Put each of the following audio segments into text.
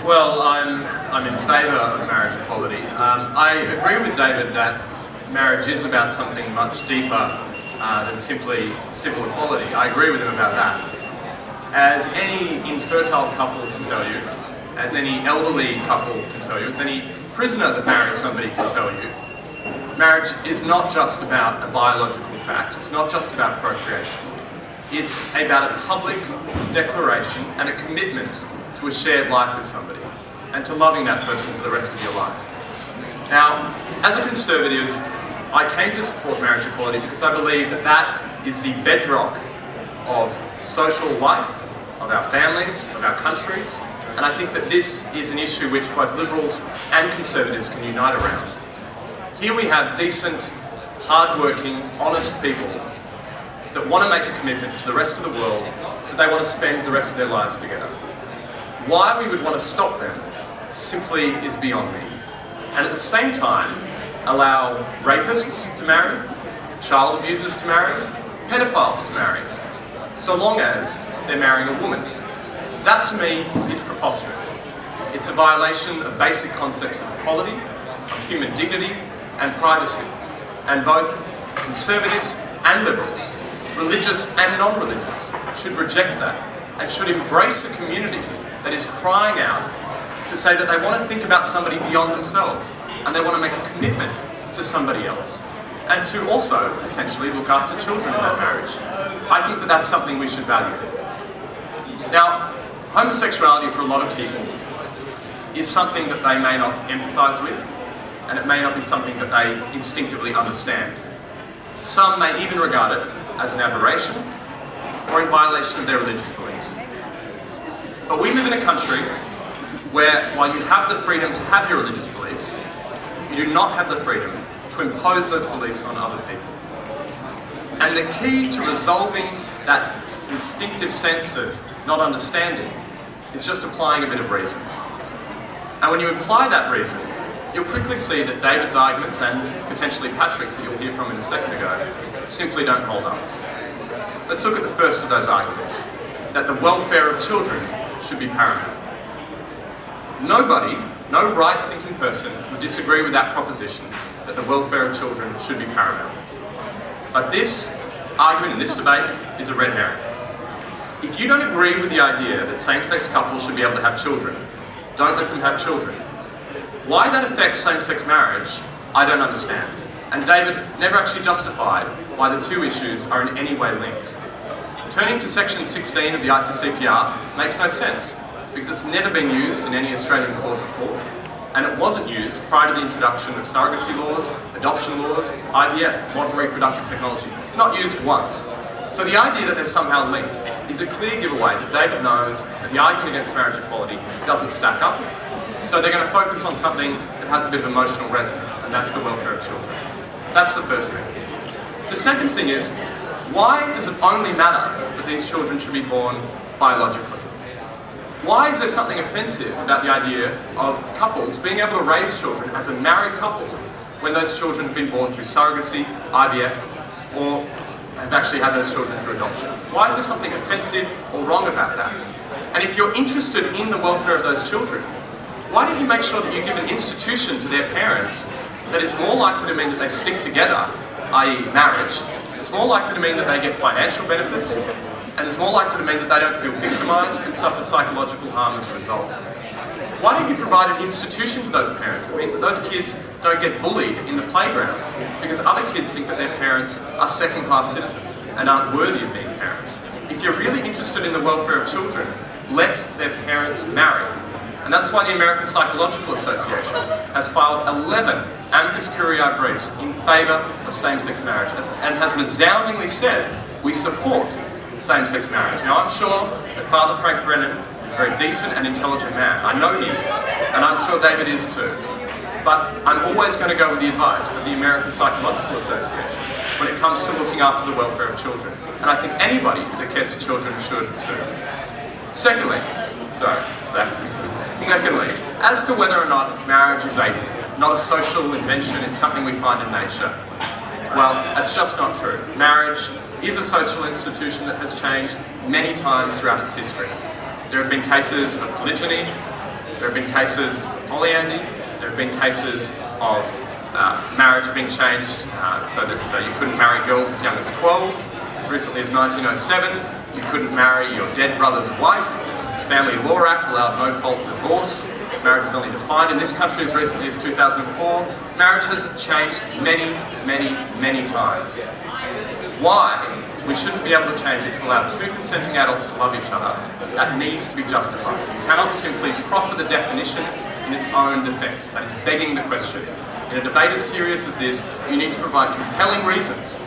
Well, I'm in favour of marriage equality. I agree with David that marriage is about something much deeper than simply civil equality. I agree with him about that. As any infertile couple can tell you, as any elderly couple can tell you, as any prisoner that marries somebody can tell you, marriage is not just about a biological fact, it's not just about procreation. It's about a public declaration and a commitment to a shared life with somebody and to loving that person for the rest of your life. Now, as a conservative, I came to support marriage equality because I believe that that is the bedrock of social life, of our families, of our countries, and I think that this is an issue which both Liberals and Conservatives can unite around. Here we have decent, hard-working, honest people that want to make a commitment to the rest of the world that they want to spend the rest of their lives together. Why we would want to stop them simply is beyond me. And at the same time, allow rapists to marry, child abusers to marry, pedophiles to marry, so long as they're marrying a woman. That to me is preposterous. It's a violation of basic concepts of equality, of human dignity and privacy. And both Conservatives and Liberals, religious and non-religious, should reject that and should embrace a community that is crying out to say that they want to think about somebody beyond themselves and they want to make a commitment to somebody else and to also potentially look after children in that marriage. I think that that's something we should value. Now, homosexuality for a lot of people is something that they may not empathise with, and it may not be something that they instinctively understand. Some may even regard it as an aberration or in violation of their religious beliefs. But we live in a country where, while you have the freedom to have your religious beliefs, you do not have the freedom to impose those beliefs on other people. And the key to resolving that instinctive sense of not understanding is just applying a bit of reason. And when you apply that reason, you'll quickly see that David's arguments, and potentially Patrick's that you'll hear from in a second ago, simply don't hold up. Let's look at the first of those arguments, that the welfare of children should be paramount. Nobody, no right-thinking person would disagree with that proposition that the welfare of children should be paramount. But this argument in this debate is a red herring. If you don't agree with the idea that same-sex couples should be able to have children, don't let them have children. Why that affects same-sex marriage, I don't understand. And David never actually justified why the two issues are in any way linked. Turning to section 16 of the ICCPR makes no sense, because it's never been used in any Australian court before, and it wasn't used prior to the introduction of surrogacy laws, adoption laws, IVF, modern reproductive technology. Not used once. So the idea that they're somehow linked is a clear giveaway that David knows that the argument against marriage equality doesn't stack up, so they're going to focus on something that has a bit of emotional resonance, and that's the welfare of children. That's the first thing. The second thing is, why does it only matter that these children should be born biologically? Why is there something offensive about the idea of couples being able to raise children as a married couple when those children have been born through surrogacy, IVF, or have actually had those children through adoption? Why is there something offensive or wrong about that? And if you're interested in the welfare of those children, why don't you make sure that you give an institution to their parents that is more likely to mean that they stick together, i.e. marriage, it's more likely to mean that they get financial benefits, and it's more likely to mean that they don't feel victimised and suffer psychological harm as a result. Why don't you provide an institution for those parents that means that those kids don't get bullied in the playground because other kids think that their parents are second-class citizens and aren't worthy of being parents? If you're really interested in the welfare of children, let their parents marry. And that's why the American Psychological Association has filed 11 amicus curiae briefs in favour of same-sex marriage and has resoundingly said, we support same-sex marriage. Now I'm sure that Father Frank Brennan is a very decent and intelligent man. I know he is, and I'm sure David is too. But I'm always going to go with the advice of the American Psychological Association when it comes to looking after the welfare of children. And I think anybody that cares for children should too. Secondly, as to whether or not marriage is not a social invention, it's something we find in nature. Well, that's just not true. Marriage is a social institution that has changed many times throughout its history. There have been cases of polygyny, There have been cases of polyandry, there have been cases of marriage being changed so that you couldn't marry girls as young as 12. As recently as 1907, you couldn't marry your dead brother's wife. The Family Law Act allowed no-fault divorce. Marriage is only defined in this country as recently as 2004. Marriage has changed many, many, many times. Why we shouldn't be able to change it to allow two consenting adults to love each other, that needs to be justified. You cannot simply proffer the definition in its own defence. That is begging the question. In a debate as serious as this, you need to provide compelling reasons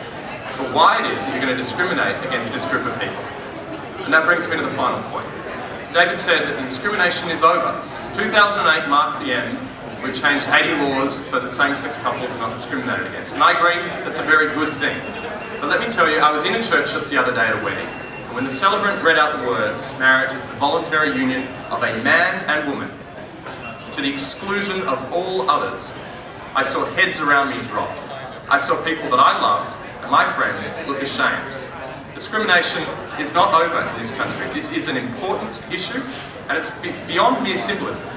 for why it is that you're going to discriminate against this group of people. And that brings me to the final point. David said that the discrimination is over. 2008 marked the end. We've changed 80 laws so that same-sex couples are not discriminated against. And I agree, that's a very good thing. But let me tell you, I was in a church just the other day at a wedding, and when the celebrant read out the words, marriage is the voluntary union of a man and woman, to the exclusion of all others, I saw heads around me drop. I saw people that I loved and my friends look ashamed. Discrimination is not over in this country. This is an important issue, and it's beyond mere symbolism.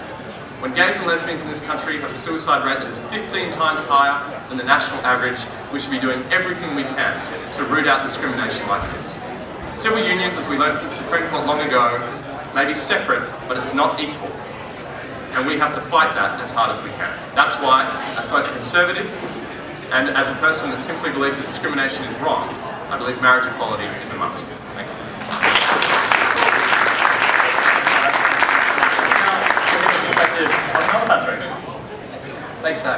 When gays and lesbians in this country have a suicide rate that is 15 times higher than the national average, we should be doing everything we can to root out discrimination like this. Civil unions, as we learned from the Supreme Court long ago, may be separate, but it's not equal. And we have to fight that as hard as we can. That's why, as both a conservative and as a person that simply believes that discrimination is wrong, I believe marriage equality is a must. Thank you. Thanks, Zach.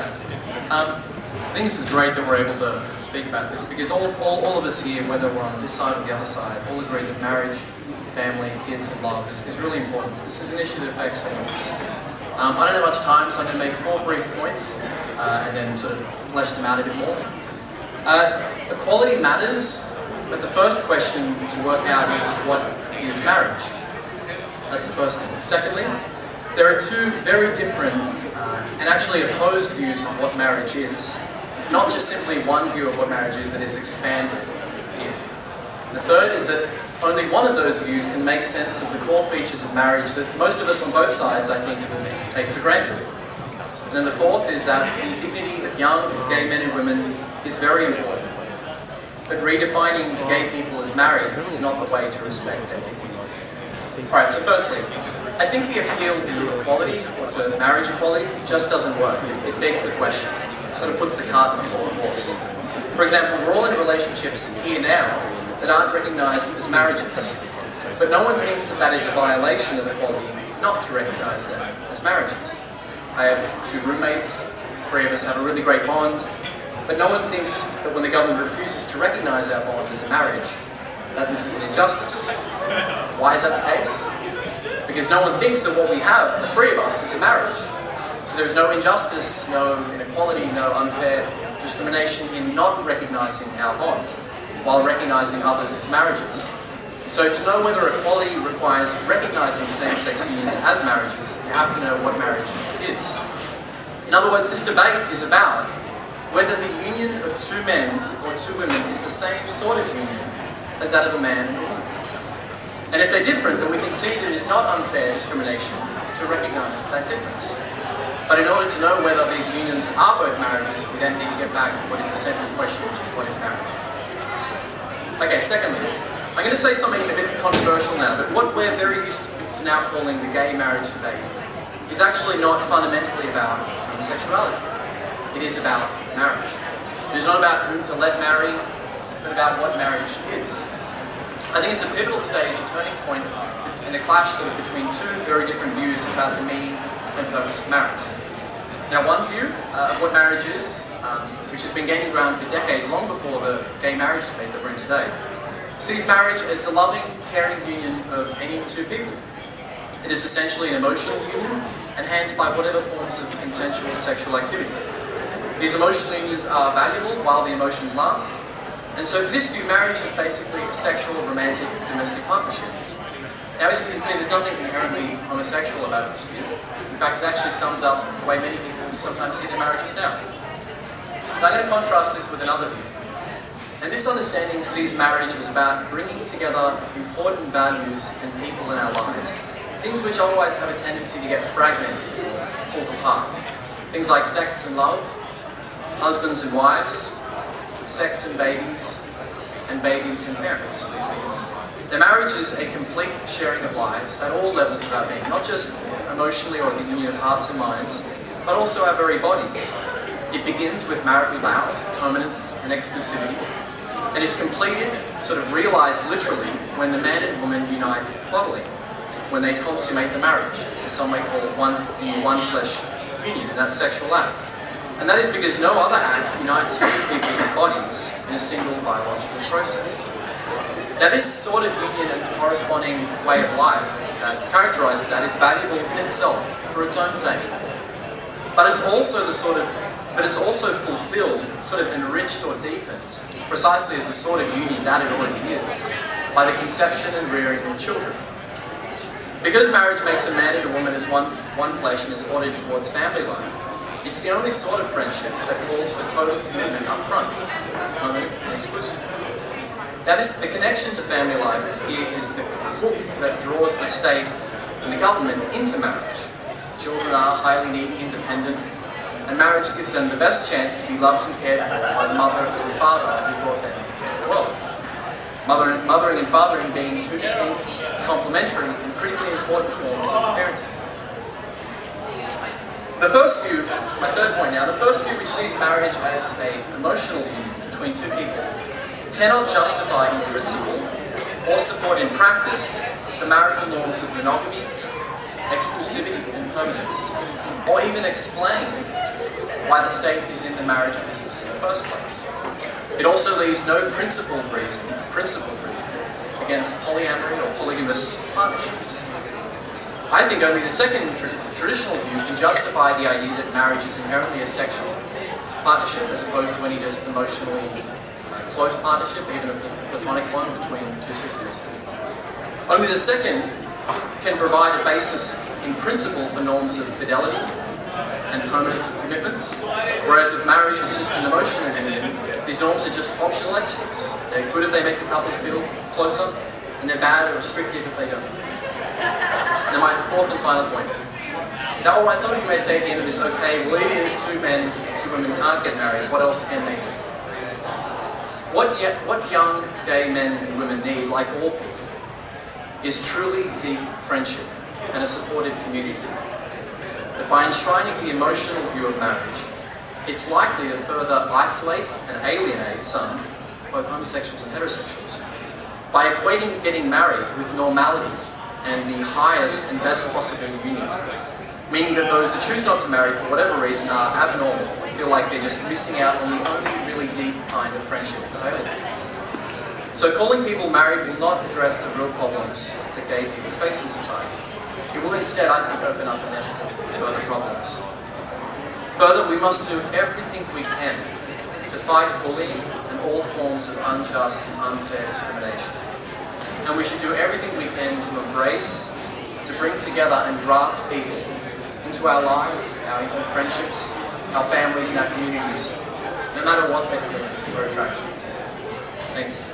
I think this is great that we're able to speak about this because all of us here, whether we're on this side or the other side, all agree that marriage, family, kids and love is really important. This is an issue that affects all of us. I don't have much time, so I'm going to make 4 brief points and then sort of flesh them out a bit more. Equality matters, but the first question to work out is what is marriage? That's the first thing. Secondly, there are two very different and actually opposed views of what marriage is. Not just simply one view of what marriage is that is expanded here. The third is that only one of those views can make sense of the core features of marriage that most of us on both sides, I think, take for granted. And then the fourth is that the dignity of young gay men and women is very important. But redefining gay people as married is not the way to respect their dignity. Alright, so firstly, I think the appeal to equality, or to marriage equality, just doesn't work. It begs the question. It sort of puts the cart before the horse. For example, we're all in relationships here now that aren't recognised as marriages. But no one thinks that that is a violation of equality not to recognise them as marriages. I have 2 roommates, 3 of us have a really great bond, but no one thinks that when the government refuses to recognise our bond as a marriage, that this is an injustice. Why is that the case? Because no one thinks that what we have, the 3 of us, is a marriage. So there's no injustice, no inequality, no unfair discrimination in not recognising our bond, while recognising others as marriages. So to know whether equality requires recognising same-sex unions as marriages, you have to know what marriage is. In other words, this debate is about whether the union of 2 men or 2 women is the same sort of union as that of a man and a woman. And if they're different, then we can see that it is not unfair discrimination to recognise that difference. But in order to know whether these unions are both marriages, we then need to get back to what is the central question, which is what is marriage. Okay, secondly, I'm going to say something a bit controversial now, but what we're very used to now calling the gay marriage debate is actually not fundamentally about homosexuality. It is about marriage. It is not about whom to let marry, but about what marriage is. I think it's a pivotal stage, a turning point in the clash sort of between 2 very different views about the meaning and purpose of marriage. Now, one view of what marriage is, which has been gaining ground for decades, long before the gay marriage debate that we're in today, sees marriage as the loving, caring union of any 2 people. It is essentially an emotional union, enhanced by whatever forms of consensual sexual activity. These emotional unions are valuable while the emotions last, and so for this view, marriage is basically a sexual, romantic, domestic partnership. Now, as you can see, there's nothing inherently homosexual about this view. In fact, it actually sums up the way many people sometimes see their marriages now. But I'm going to contrast this with another view. And this understanding sees marriage as about bringing together important values and people in our lives things which otherwise have a tendency to get fragmented or pulled apart. Things like sex and love, husbands and wives, sex and babies and parents. The marriage is a complete sharing of lives at all levels of our being, not just emotionally or the union of hearts and minds, but also our very bodies. It begins with marital vows, permanence and exclusivity, and is completed, sort of realized literally, when the man and woman unite bodily, when they consummate the marriage, as some may call one flesh union, in that sexual act. And that is because no other act unites two people's bodies in a single biological process. Now this sort of union and corresponding way of life that characterizes that is valuable in itself for its own sake. But it's also fulfilled, sort of enriched or deepened, precisely as the sort of union that it already is, by the conception and rearing of children. Because marriage makes a man and a woman as one flesh and is ordered towards family life, it's the only sort of friendship that calls for total commitment up front, permanent and exclusive. Now the connection to family life here is the hook that draws the state and the government into marriage. Children are highly needy, independent, and marriage gives them the best chance to be loved and cared for by the mother and father who brought them into the world. Mothering and fathering being two distinct, complementary, and critically important forms of parenting. The first view, my third point now, the first view which sees marriage as an emotional union between two people cannot justify in principle or support in practice the marital norms of monogamy, exclusivity and permanence, or even explain why the state is in the marriage business in the first place. It also leaves no principled reason against polyamory or polygamous partnerships. I think only the second traditional view can justify the idea that marriage is inherently a sexual partnership as opposed to any just emotionally close partnership, even a platonic one between two sisters. Only the second can provide a basis in principle for norms of fidelity and permanence of commitments, whereas if marriage is just an emotional union, these norms are just optional extras. They're good if they make the couple feel closer, and they're bad or restrictive if they don't. Now my fourth and final point. Now alright, some of you may say at the end of this, okay, well even if two men and two women can't get married, what else can they do? What young gay men and women need, like all people, is truly deep friendship and a supportive community. But by enshrining the emotional view of marriage, it's likely to further isolate and alienate some, both homosexuals and heterosexuals, by equating getting married with normality and the highest and best possible union, meaning that those that choose not to marry for whatever reason are abnormal, or feel like they're just missing out on the only really deep kind of friendship available. So calling people married will not address the real problems that gay people face in society. It will instead, I think, open up a nest of further problems. Further, we must do everything we can to fight bullying and all forms of unjust and unfair discrimination. And we should do everything we can to embrace, to bring together and graft people into our lives, our intimate friendships, our families and our communities, no matter what their feelings or attractions. Thank you.